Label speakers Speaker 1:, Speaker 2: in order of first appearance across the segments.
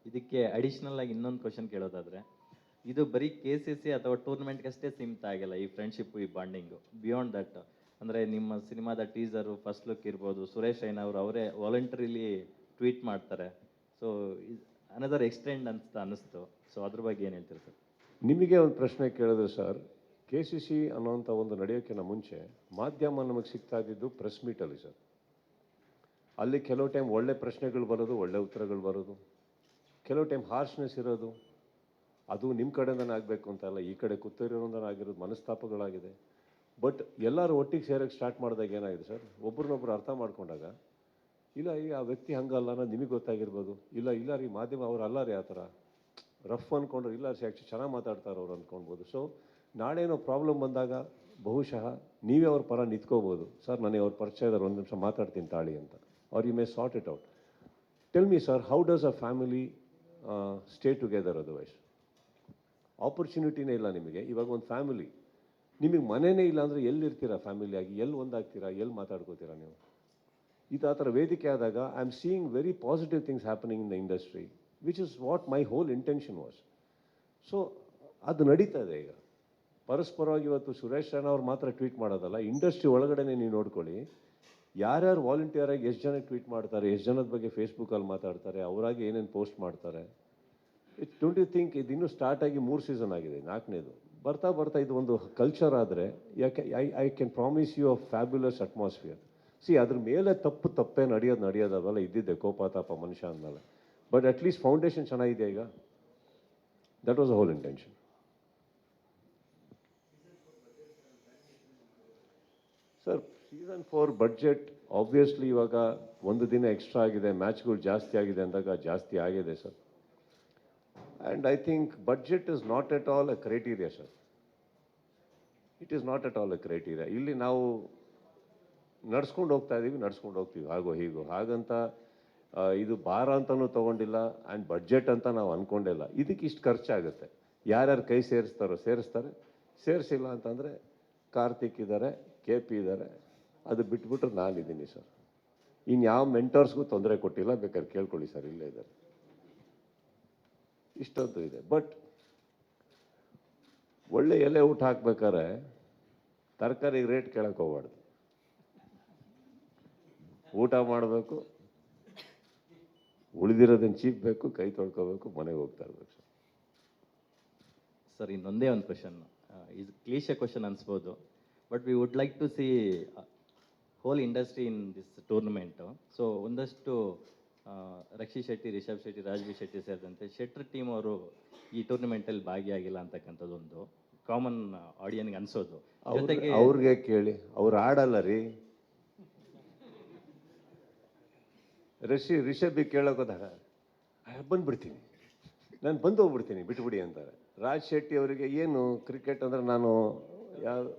Speaker 1: ಇದಕ್ಕೆ ಅಡಿಷ್ನಲ್ ಆಗಿ ಇನ್ನೊಂದು ಕ್ವಶನ್ ಕೇಳೋದಾದ್ರೆ, ಇದು ಬರೀ KCC ಅಥವಾ ಟೂರ್ನಮೆಂಟ್ಗಷ್ಟೇ ಸೀಮಿತ ಆಗಿಲ್ಲ ಈ ಫ್ರೆಂಡ್ಶಿಪ್, ಈ ಬಾಂಡಿಂಗು. ಬಿಯಾಂಡ್ ದಟ್, ಅಂದರೆ ನಿಮ್ಮ ಸಿನಿಮಾದ ಟೀಸರು, ಫಸ್ಟ್ ಲುಕ್ ಇರ್ಬೋದು, ಸುರೇಶ್ ರೈನಾ ಅವರು ಅವರೇ ವಾಲಂಟ್ರಿಲಿ ಟ್ವೀಟ್ ಮಾಡ್ತಾರೆ. ಸೊ ಅನದರ್ ಎಕ್ಸ್ಟೆಂಡ್ ಅಂತ ಅನ್ನಿಸ್ತು. ಸೊ ಅದ್ರ ಬಗ್ಗೆ ಏನು ಹೇಳ್ತೀರಿ ಸರ್?
Speaker 2: ನಿಮಗೆ ಒಂದು ಪ್ರಶ್ನೆ ಕೇಳಿದ್ರೆ ಸರ್, KCC ಅನ್ನೋಂಥ ಒಂದು ನಡೆಯೋಕ್ಕಿಂತ ಮುಂಚೆ ಮಾಧ್ಯಮ ನಮಗೆ ಸಿಗ್ತಾ ಇದ್ದಿದ್ದು ಪ್ರೆಸ್ ಮೀಟಲ್ಲಿ ಸರ್. ಅಲ್ಲಿ ಕೆಲವು ಟೈಮ್ ಒಳ್ಳೆ ಪ್ರಶ್ನೆಗಳು ಬರೋದು, ಒಳ್ಳೆ ಉತ್ತರಗಳು ಬರೋದು, ಕೆಲವು ಟೈಮ್ ಹಾರ್ಶ್ನೆಸ್ ಇರೋದು. ಅದು ನಿಮ್ಮ ಕಡೆಯಿಂದನೇ ಆಗಬೇಕು ಅಂತ ಅಲ್ಲ, ಈ ಕಡೆ ಕೂತಿರೋದ್ರಿಂದ ಆಗಿರೋದು ಮನಸ್ತಾಪಗಳಾಗಿದೆ. ಬಟ್ ಎಲ್ಲರೂ ಒಟ್ಟಿಗೆ ಸೇರೋಕ್ಕೆ ಸ್ಟಾರ್ಟ್ ಮಾಡಿದಾಗ ಏನಾಗಿದೆ ಸರ್, ಒಬ್ರನ್ನೊಬ್ರು ಅರ್ಥ ಮಾಡ್ಕೊಂಡಾಗ, ಇಲ್ಲ ಈ ಆ ವ್ಯಕ್ತಿ ಹಂಗಲ್ಲ ಅನ್ನೋದು ನಿಮಗೆ ಗೊತ್ತಾಗಿರ್ಬೋದು. ಇಲ್ಲ ರೀ ಮಾಧ್ಯಮ ಅವ್ರು ಅಲ್ಲ ರೀ ಆ ಥರ ರಫ್ ಅಂದ್ಕೊಂಡ್ರು, ಇಲ್ಲ ಸಿ ಆ್ಯಕ್ಚುಲಿ ಚೆನ್ನಾಗಿ ಮಾತಾಡ್ತಾರೆ ಅವ್ರು ಅಂದ್ಕೊಳ್ಬೋದು. ಸೊ ನಾಳೇನೋ ಪ್ರಾಬ್ಲಮ್ ಬಂದಾಗ ಬಹುಶಃ ನೀವೇ ಅವ್ರ ಪರ ನಿಂತ್ಕೋಬೋದು. ಸರ್ ನನಗೆ ಅವ್ರ ಪರಿಚಯ ಇದ್ದಾರೆ, ಒಂದು ನಿಮಿಷ ಮಾತಾಡ್ತೀನಿ ತಾಳಿ ಅಂತ. Are you may sort it out. Tell me sir, how does a family stay together otherwise? ಆಪರ್ಚುನಿಟಿನೇ ಇಲ್ಲ ನಿಮಗೆ. ಇವಾಗ ಒಂದು ಫ್ಯಾಮಿಲಿ, ನಿಮಗೆ ಮನೆಯೇ ಇಲ್ಲ ಅಂದರೆ ಎಲ್ಲಿರ್ತೀರಾ ಫ್ಯಾಮಿಲಿಯಾಗಿ? ಎಲ್ಲಿ ಒಂದಾಗ್ತೀರಾ? ಎಲ್ಲಿ ಮಾತಾಡ್ಕೋತೀರಾ ನೀವು? ಇದು ಆ ಥರ ವೇದಿಕೆ ಆದಾಗ I am seeing very positive things happening in the industry, which is what my whole intention was. So ಅದು ನಡೀತಾ ಇದೆ ಈಗ ಪರಸ್ಪರವಾಗಿ. ಇವತ್ತು ಸುರೇಶ್ ರೈನಾ ಅವ್ರು ಮಾತ್ರ ಟ್ವೀಟ್ ಮಾಡೋದಲ್ಲ, ಇಂಡಸ್ಟ್ರಿ ಒಳಗಡೆನೇ ನೀವು ನೋಡ್ಕೊಳ್ಳಿ, ಯಾರ್ಯಾರು ವಾಲಂಟಿಯರಾಗಿ ಎಷ್ಟು ಜನ ಟ್ವೀಟ್ ಮಾಡ್ತಾರೆ, ಎಷ್ಟು ಜನದ ಬಗ್ಗೆ ಫೇಸ್ಬುಕ್ಕಲ್ಲಿ ಮಾತಾಡ್ತಾರೆ, ಅವರಾಗಿ ಏನೇನು ಪೋಸ್ಟ್ ಮಾಡ್ತಾರೆ. ಇಟ್ ಡೋಂಟ್ ಯು ಥಿಂಕ್ ಇದು ಇನ್ನೂ ಸ್ಟಾರ್ಟ್ ಆಗಿ 3 ಸೀಸನ್ ಆಗಿದೆ, 4ನೇದು ಬರ್ತಾ ಇದು ಒಂದು ಕಲ್ಚರ್ ಆದರೆ ಯಾಕೆ I can promise you a fabulous atmosphere. See ಅದ್ರ ಮೇಲೆ ತಪ್ಪೇ ನಡೆಯೋದಲ್ಲ, ಇದ್ದಿದ್ದೆ ಕೋಪ ತಾಪ ಮನುಷ್ಯ ಅಂದಮೇಲೆ. ಬಟ್ ಅಟ್ಲೀಸ್ಟ್ ಫೌಂಡೇಶನ್ ಚೆನ್ನಾಗಿದೆ ಈಗ. That was a hole intention. Sir season 4 budget obviously ಇವಾಗ ಒಂದು ದಿನ ಎಕ್ಸ್ಟ್ರಾ ಆಗಿದೆ, ಮ್ಯಾಚ್ಗಳು ಜಾಸ್ತಿ ಆಗಿದೆ ಅಂದಾಗ ಜಾಸ್ತಿ ಆಗಿದೆ sir. And I think budget is not at all A criteria sir. It is not at all A criteria. ಇಲ್ಲಿ ನಾವು ನಡ್ಸ್ಕೊಂಡು ಹೋಗ್ತೀವಿ ಹಾಗೋ ಹೀಗೋ ಹಾಗಂತ ಇದು ಭಾರ ಅಂತಲೂ ತೊಗೊಂಡಿಲ್ಲ, ಆ್ಯಂಡ್ ಬಡ್ಜೆಟ್ ಅಂತ ನಾವು ಅಂದ್ಕೊಂಡಿಲ್ಲ. ಇದಕ್ಕೆ ಇಷ್ಟು ಖರ್ಚಾಗುತ್ತೆ, ಯಾರ್ಯಾರು ಕೈ ಸೇರಿಸ್ತಾರೆ, ಸೇರಿಸಿಲ್ಲ ಅಂತಂದರೆ ಕಾರ್ತಿಕ್ ಇದ್ದಾರೆ, KP ಇದ್ದಾರೆ, ಅದು ಬಿಟ್ಬಿಟ್ರೆ ನಾನಿದ್ದೀನಿ ಸರ್. ಇನ್ಯಾವ ಮೆಂಟರ್ಸ್ಗೂ ತೊಂದರೆ ಕೊಟ್ಟಿಲ್ಲ, ಬೇಕಾದ್ರೆ ಕೇಳ್ಕೊಳ್ಳಿ ಸರ್, ಇಲ್ಲೇ ಇದ್ದಾರೆ. ಇಷ್ಟೊಂದು ಇದೆ. ಬಟ್ ಒಳ್ಳೆ ಎಲೆ ಊಟ ಹಾಕ್ಬೇಕಾದ್ರೆ ತರಕಾರಿ ರೇಟ್ ಕೇಳಕ್ಕೆ ಹೋಗ್ಬಾರ್ದು. ಊಟ ಮಾಡಬೇಕು, ಉಳಿದಿರೋದನ್ನು ಚೀಪ್ಬೇಕು, ಕೈ ತೊಳ್ಕೋಬೇಕು, ಮನೆಗೆ ಹೋಗ್ತಾ ಇರ್ಬೇಕು ಸರ್.
Speaker 1: ಸರ್ ಇನ್ನೊಂದೇ ಒಂದು ಕ್ವಶನ್, ಇದು ಕ್ಲೀಶೆ ಕ್ವಶನ್ ಅನ್ಸ್ಬೋದು, but we would like to see whole industry in this tournament. So ಒಂದಷ್ಟು ರಕ್ಷಿತ್ ಶೆಟ್ಟಿ, ರಿಷಬ್ ಶೆಟ್ಟಿ, ರಾಜ್ಬಿ ಶೆಟ್ಟಿ ಸೇರಿದಂತೆ ಶೆಟ್ರ್ ಟೀಮ್ ಅವರು ಈ ಟೂರ್ನಮೆಂಟಲ್ಲಿ ಭಾಗಿಯಾಗಿಲ್ಲ ಅಂತಕ್ಕಂಥದ್ದು ಒಂದು ಕಾಮನ್ ಆಡಿಯನ್ಗೆ ಅನ್ಸೋದು. ಜೊತೆಗೆ
Speaker 2: ಅವ್ರಿಗೆ ಕೇಳಿ, ಅವ್ರು ಆಡಲ್ಲ ರೀ. ರಿಷಬ್ಬಿಗೆ ಕೇಳೋಕೋದಾಗ ಬಂದ್ಬಿಡ್ತೀನಿ, ನಾನು ಬಂದು ಹೋಗ್ಬಿಡ್ತೀನಿ, ಬಿಟ್ಬಿಡಿ ಅಂತಾರೆ. ರಾಜ್ ಶೆಟ್ಟಿ ಅವರಿಗೆ ಏನು ಕ್ರಿಕೆಟ್ ಅಂದರೆ ನಾನು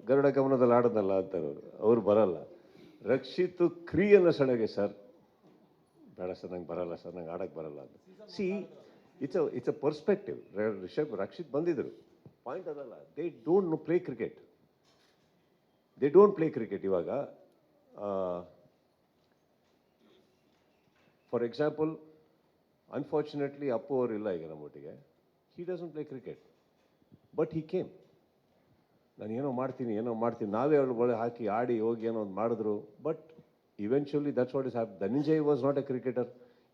Speaker 2: ಗರುಡ ಗಮನದಲ್ಲಿ ಆಡೋದಲ್ಲ ಅಂತಾರೆ ಅವ್ರು ಬರಲ್ಲ. ರಕ್ಷಿತ್ ಕ್ರಿಯೆಲ್ಲ ಸಡಗೆ ಸರ್, ಬೇಡ ಸರ್ ನಂಗೆ ಬರಲ್ಲ ಸರ್, ನಂಗೆ ಆಡೋಕ್ಕೆ ಬರಲ್ಲ ಅಂತ. See it's a perspective. Rakshit ಬಂದಿದ್ರು, ಪಾಯಿಂಟ್ ಅದಲ್ಲ. They don't play cricket. ಇವಾಗ ಫಾರ್ ಎಕ್ಸಾಂಪಲ್, ಅನ್ಫಾರ್ಚುನೇಟ್ಲಿ ಅಪ್ಪು ಅವರು ಇಲ್ಲ ಈಗ ನಮ್ಮೊಟ್ಟಿಗೆ. He doesn't play cricket, but he came. ನಾನು ಏನೋ ಮಾಡ್ತೀನಿ, ನಾವೇ ಅವ್ರ ಒಳಗೆ ಹಾಕಿ ಆಡಿ ಹೋಗಿ ಏನೋ ಒಂದು ಮಾಡಿದ್ರು. But eventually that's what is app. Dhananjay was not A cricketer.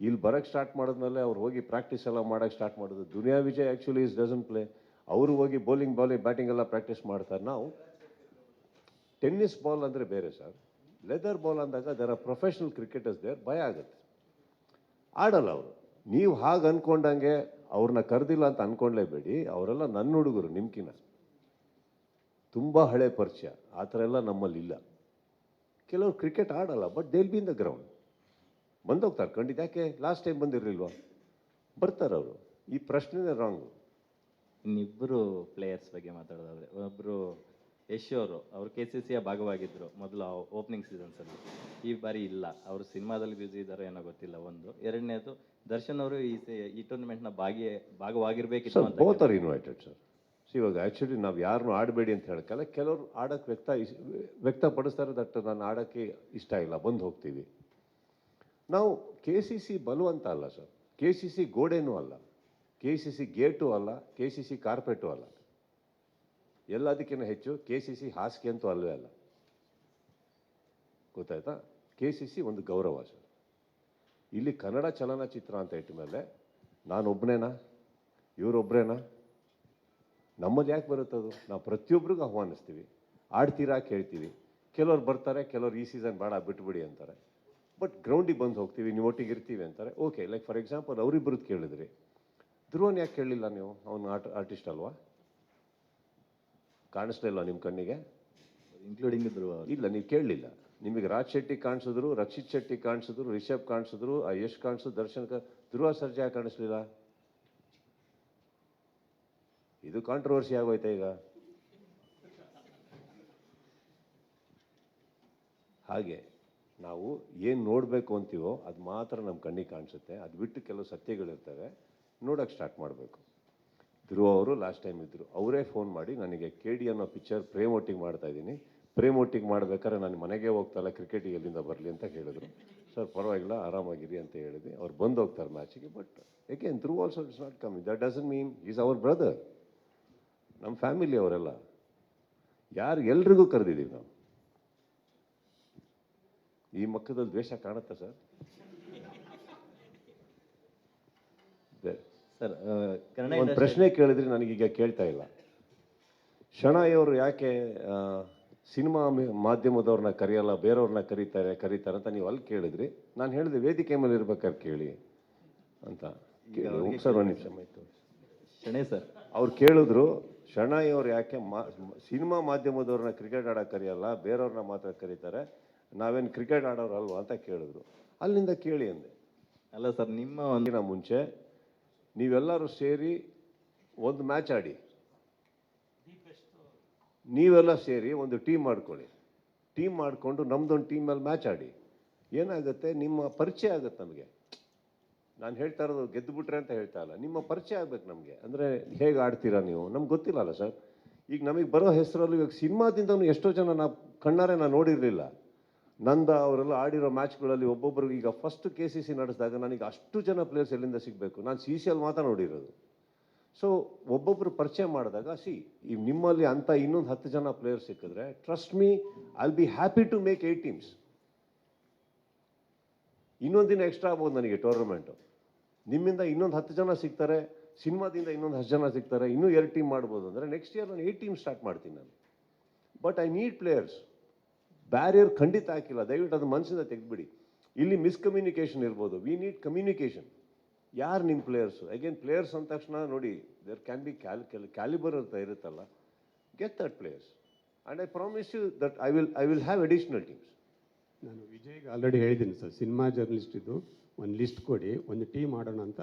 Speaker 2: ಇಲ್ಲಿ ಬರೋಕ್ಕೆ ಸ್ಟಾರ್ಟ್ ಮಾಡಿದ್ಮೇಲೆ ಅವ್ರು ಹೋಗಿ ಪ್ರಾಕ್ಟೀಸ್ ಎಲ್ಲ ಮಾಡೋಕ್ಕೆ ಸ್ಟಾರ್ಟ್ ಮಾಡಿದ್ರು. Duniya Vijay actually is doesn't play. ಅವರು ಹೋಗಿ ಬೌಲಿಂಗ್ ಬ್ಯಾಟಿಂಗ್ ಎಲ್ಲ ಪ್ರಾಕ್ಟೀಸ್ ಮಾಡ್ತಾರೆ. ನಾವು ಟೆನ್ನಿಸ್ ಬಾಲ್ ಅಂದರೆ ಬೇರೆ ಸರ್. ಲೆದರ್ ಬಾಲ್ ಅಂದಾಗ there are professional cricketers there, ಭಯ ಆಗುತ್ತೆ, ಆಡಲ್ಲ ಅವರು. ನೀವು ಹಾಗೆ ಅಂದ್ಕೊಂಡಂಗೆ ಅವ್ರನ್ನ ಕರೆದಿಲ್ಲ ಅಂತ ಅಂದ್ಕೊಂಡ್ಲೇಬೇಡಿ. ಅವರೆಲ್ಲ ನನ್ನ ಹುಡುಗರು, ನಿಮ್ಕಿನ ತುಂಬ ಹಳೆ ಪರಿಚಯ. ಆ ಥರ ಎಲ್ಲ ನಮ್ಮಲ್ಲಿಲ್ಲ. ಕೆಲವರು ಕ್ರಿಕೆಟ್ ಆಡಲ್ಲ, but they'll be in the ground, ಬಂದೋಗ್ತಾರೆ ಖಂಡಿತ. ಯಾಕೆ ಲಾಸ್ಟ್ ಟೈಮ್ ಬಂದಿರಲಿಲ್ವಾ? ಬರ್ತಾರೆ ಅವರು. ಈ ಪ್ರಶ್ನೆನೇ ರಾಂಗು.
Speaker 1: ಇನ್ನಿಬ್ಬರು ಪ್ಲೇಯರ್ಸ್ ಬಗ್ಗೆ ಮಾತಾಡೋದಾದ್ರೆ, ಒಬ್ಬರು ಯಶ್ ಅವರು KCCಯ ಭಾಗವಾಗಿದ್ದರು ಮೊದಲು ಓಪನಿಂಗ್ ಸೀಸನ್ಸಲ್ಲಿ. ಈ ಬಾರಿ ಇಲ್ಲ, ಅವರು ಸಿನಿಮಾದಲ್ಲಿ ಬ್ಯುಸಿ ಇದ್ದಾರೋ ಏನೋ ಗೊತ್ತಿಲ್ಲ. ಒಂದು ಎರಡನೇದು, ದರ್ಶನ್ ಅವರು ಈ ಟೂರ್ನಮೆಂಟ್ನ ಭಾಗವಾಗಿರ್ಬೇಕಿತ್ತು ಅಂತ.
Speaker 2: Both are invited sir. ಇವಾಗ ಆ್ಯಕ್ಚುಲಿ ನಾವು ಯಾರನ್ನೂ ಆಡಬೇಡಿ ಅಂತ ಹೇಳಕ್ಕಲ್ಲ. ಕೆಲವರು ಆಡೋಕ್ಕೆ ವ್ಯಕ್ತಪಡಿಸ್ತಾರೆ, ದಟ್ ನಾನು ಆಡೋಕ್ಕೆ ಇಷ್ಟ ಇಲ್ಲ, ಬಂದು ಹೋಗ್ತೀವಿ ನಾವು. KCC ಬಲವಂತ ಅಲ್ಲ ಸರ್. KCC ಗೋಡೆನೂ ಅಲ್ಲ, KCC ಗೇಟು ಅಲ್ಲ, KCC ಕಾರ್ಪೆಟು ಅಲ್ಲ, ಎಲ್ಲದಕ್ಕಿಂತ ಹೆಚ್ಚು KCC ಹಾಸಿಗೆ ಅಂತೂ ಅಲ್ಲವೇ ಅಲ್ಲ. ಗೊತ್ತಾಯ್ತಾ? KCC ಒಂದು ಗೌರವ ಸರ್. ಇಲ್ಲಿ ಕನ್ನಡ ಚಲನಚಿತ್ರ ಅಂತ ಇಟ್ಟ ಮೇಲೆ ನಾನೊಬ್ಬನೇನಾ, ಇವರೊಬ್ಬರೇನಾ? ನಮ್ಮದು ಯಾಕೆ ಬರುತ್ತದು? ನಾವು ಪ್ರತಿಯೊಬ್ಬರಿಗೂ ಆಹ್ವಾನಿಸ್ತೀವಿ, ಆಡ್ತೀರಾ ಕೇಳ್ತೀವಿ. ಕೆಲವ್ರು ಬರ್ತಾರೆ, ಕೆಲವ್ರು ಈ ಸೀಸನ್ ಬೇಡ ಬಿಟ್ಬಿಡಿ ಅಂತಾರೆ. ಬಟ್ ಗ್ರೌಂಡಿಗೆ ಬಂದು ಹೋಗ್ತೀವಿ, ನೀವು ಒಟ್ಟಿಗೆ ಇರ್ತೀವಿ ಅಂತಾರೆ. ಓಕೆ, ಲೈಕ್ ಫಾರ್ ಎಕ್ಸಾಂಪಲ್ ಅವರಿಬ್ಬರದ್ದು ಕೇಳಿದ್ರಿ, ಧ್ರುವನ್ ಯಾಕೆ ಕೇಳಲಿಲ್ಲ ನೀವು? ಅವನು ಆರ್ಟಿಸ್ಟ್ ಅಲ್ವಾ? ಕಾಣಿಸ್ಲಿಲ್ಲ ನಿಮ್ಮ ಕಣ್ಣಿಗೆ?
Speaker 1: ಇನ್ಕ್ಲೂಡಿಂಗ್ ಧ್ರುವ.
Speaker 2: ಇಲ್ಲ, ನೀವು ಕೇಳಲಿಲ್ಲ. ನಿಮಗೆ ರಾಜ್ ಶೆಟ್ಟಿ ಕಾಣಿಸಿದ್ರು, ರಕ್ಷಿತ್ ಶೆಟ್ಟಿ ಕಾಣಿಸಿದ್ರು, ರಿಷಬ್ ಕಾಣಿಸಿದ್ರು, ಯಶ್ ಕಾಣಿಸಿದ್ರು, ದರ್ಶನ್ ಧ್ರುವ ಸರ್ಜಾ ಕಾಣಿಸ್ಲಿಲ್ಲ. ಇದು ಕಾಂಟ್ರವರ್ಸಿ ಆಗೋಯ್ತಾ ಈಗ? ಹಾಗೆ ನಾವು ಏನು ನೋಡಬೇಕು ಅಂತೀವೋ ಅದು ಮಾತ್ರ ನಮ್ಮ ಕಣ್ಣಿಗೆ ಕಾಣಿಸುತ್ತೆ. ಅದು ಬಿಟ್ಟು ಕೆಲವು ಸತ್ಯಗಳಿರ್ತವೆ, ನೋಡೋಕ್ಕೆ ಸ್ಟಾರ್ಟ್ ಮಾಡಬೇಕು. ಧ್ರುವ ಅವರು ಲಾಸ್ಟ್ ಟೈಮ್ ಇದ್ದರು, ಅವರೇ ಫೋನ್ ಮಾಡಿ ನನಗೆ KD ಅನ್ನೋ ಪಿಕ್ಚರ್ ಪ್ರೇಮೋಟಿಂಗ್ ಮಾಡ್ತಾಯಿದ್ದೀನಿ, ಪ್ರೇಮೋಟಿಂಗ್ ಮಾಡಬೇಕಾದ್ರೆ ನಾನು ಮನೆಗೆ ಹೋಗ್ತಾಯಿಲ್ಲ, ಕ್ರಿಕೆಟಿಗೆ ಎಲ್ಲಿಂದ ಬರಲಿ ಅಂತ ಹೇಳಿದ್ರು. ಸರ್ ಪರವಾಗಿಲ್ಲ, ಆರಾಮಾಗಿರಿ ಅಂತ ಹೇಳಿದ್ವಿ. ಅವ್ರು ಬಂದು ಹೋಗ್ತಾರೆ ಮ್ಯಾಚಿಗೆ. But again Dhruva also it's not coming. That doesn't mean is our brother. ನಮ್ಮ ಫ್ಯಾಮಿಲಿ ಅವರೆಲ್ಲ, ಎಲ್ರಿಗೂ ಕರೆದಿದ್ದೀವಿ ನಾವು. ಈ ಮಕ್ಕದಲ್ಲಿ ದ್ವೇಷ ಕಾಣುತ್ತಾ ಸರ್?
Speaker 1: ಸರ್ ಕನ್ನಡ
Speaker 2: ಒಂದು ಪ್ರಶ್ನೆ ಕೇಳಿದ್ರೆ ನನಗೀಗ ಕೇಳ್ತಾ ಇಲ್ಲ. ಶಣೈ ಅವರು ಯಾಕೆ ಸಿನಿಮಾ ಮಾಧ್ಯಮದವ್ರನ್ನ ಕರೆಯಲ್ಲ, ಬೇರೆಯವ್ರನ್ನ ಕರೀತಾರೆ ಅಂತ ನೀವು ಅಲ್ಲಿ ಕೇಳಿದ್ರಿ. ನಾನು ಹೇಳಿದೆ ವೇದಿಕೆ ಮೇಲೆ ಇರ್ಬೇಕಾದ್ರೆ ಕೇಳಿ ಅಂತ. ಸರ್ ಒಂದು ನಿಮಿಷ ಆಯ್ತು.
Speaker 1: ಶಣೈ ಸರ್
Speaker 2: ಅವ್ರು ಕೇಳಿದ್ರು, ಶಣೈ ಅವ್ರು ಯಾಕೆ ಸಿನಿಮಾ ಮಾಧ್ಯಮದವ್ರನ್ನ ಕ್ರಿಕೆಟ್ ಆಡೋಕೆ ಕರೆಯಲ್ಲ, ಬೇರೆಯವ್ರನ್ನ ಮಾತ್ರ ಕರೀತಾರೆ, ನಾವೇನು ಕ್ರಿಕೆಟ್ ಆಡೋರು ಅಲ್ವಾ ಅಂತ ಕೇಳಿದ್ರು. ಅಲ್ಲಿಂದ ಕೇಳಿ ಅಂದೆ.
Speaker 1: ಅಲ್ಲ ಸರ್, ನಿಮ್ಮ
Speaker 2: ಒಂದಿನ ಮುಂಚೆ ನೀವೆಲ್ಲರೂ ಸೇರಿ ಒಂದು ಮ್ಯಾಚ್ ಆಡಿ, ನೀವೆಲ್ಲ ಸೇರಿ ಒಂದು ಟೀಮ್ ಮಾಡ್ಕೊಳ್ಳಿ. ಟೀಮ್ ಮಾಡಿಕೊಂಡು ನಮ್ದೊಂದು ಟೀಮಲ್ಲಿ ಮ್ಯಾಚ್ ಆಡಿ. ಏನಾಗುತ್ತೆ, ನಿಮ್ಮ ಪರಿಚಯ ಆಗುತ್ತೆ ನಮಗೆ. ನಾನು ಹೇಳ್ತಾ ಇರೋದು ಗೆದ್ದು ಬಿಟ್ರೆ ಅಂತ ಹೇಳ್ತಾ ಇಲ್ಲ, ನಿಮ್ಮ ಪರಿಚಯ ಆಗ್ಬೇಕು ನಮಗೆ. ಅಂದರೆ ಹೇಗೆ ಆಡ್ತೀರಾ ನೀವು, ನಮ್ಗೆ ಗೊತ್ತಿಲ್ಲಲ್ಲ ಸರ್. ಈಗ ನಮಗೆ ಬರೋ ಹೆಸರಲ್ಲೂ ಇವಾಗ ಸಿನಿಮಾದಿಂದನೂ ಎಷ್ಟೋ ಜನ ನಾವು ಕಣ್ಣಾರೆ ನಾನು ನೋಡಿರಲಿಲ್ಲ. ನಂದ ಅವರೆಲ್ಲ ಆಡಿರೋ ಮ್ಯಾಚ್ಗಳಲ್ಲಿ ಒಬ್ಬೊಬ್ಬರಿಗೆ ಈಗ ಫಸ್ಟ್ KCC ನಡೆಸಿದಾಗ ನನಗೆ ಅಷ್ಟು ಜನ ಪ್ಲೇಯರ್ಸ್ ಎಲ್ಲಿಂದ ಸಿಗಬೇಕು? ನಾನು CCL ಮಾತ್ರ ನೋಡಿರೋದು. ಸೊ ಒಬ್ಬೊಬ್ಬರು ಪರಿಚಯ ಮಾಡಿದಾಗ ಈಗ ನಿಮ್ಮಲ್ಲಿ ಅಂತ ಇನ್ನೊಂದು 10 ಜನ ಪ್ಲೇಯರ್ಸ್ ಸಿಕ್ಕಿದ್ರೆ, trust me, I will be happy to make 8 teams. ಇನ್ನೊಂದು ದಿನ ಎಕ್ಸ್ಟ್ರಾ ಆಗ್ಬೋದು ನನಗೆ ಟೂರ್ನಮೆಂಟು. ನಿಮ್ಮಿಂದ ಇನ್ನೊಂದು 10 ಜನ ಸಿಗ್ತಾರೆ, ಸಿನಿಮಾದಿಂದ ಇನ್ನೊಂದು 10 ಜನ ಸಿಗ್ತಾರೆ, ಇನ್ನೂ 2 ಟೀಮ್ ಮಾಡ್ಬೋದು. ಅಂದರೆ ನೆಕ್ಸ್ಟ್ ಇಯರ್ ನಾನು 8 teams ಸ್ಟಾರ್ಟ್ ಮಾಡ್ತೀನಿ ನಾನು. But I need players. Barrier ಖಂಡಿತ ಹಾಕಿಲ್ಲ, ದಯವಿಟ್ಟು ಅದು ಮನಸ್ಸಿಂದ ತೆಗೆದುಬಿಡಿ. ಇಲ್ಲಿ ಮಿಸ್ಕಮ್ಯುನಿಕೇಷನ್ ಇರ್ಬೋದು. We need communication. ಯಾರು ನಿಮ್ಮ ಪ್ಲೇಯರ್ಸು? ಅಗೇನ್ ಪ್ಲೇಯರ್ಸ್ ಅಂದ ತಕ್ಷಣ ನೋಡಿ, ದೇರ್ ಕ್ಯಾನ್ ಬಿ ಕ್ಯಾಲಿಬರ್ ಅಂತ ಇರುತ್ತಲ್ಲ. Get that players and I promise you that I will have additional teams.
Speaker 3: ನಾನು ವಿಜಯ್ಗೆ ಆಲ್ರೆಡಿ ಹೇಳಿದ್ದೀನಿ ಸರ್, ಸಿನಿಮಾ ಜರ್ನಲಿಸ್ಟ್ ಇದು ಒಂದು ಲಿಸ್ಟ್ ಕೊಡಿ, ಒಂದು ಟೀಮ್ ಆಡೋಣ ಅಂತ.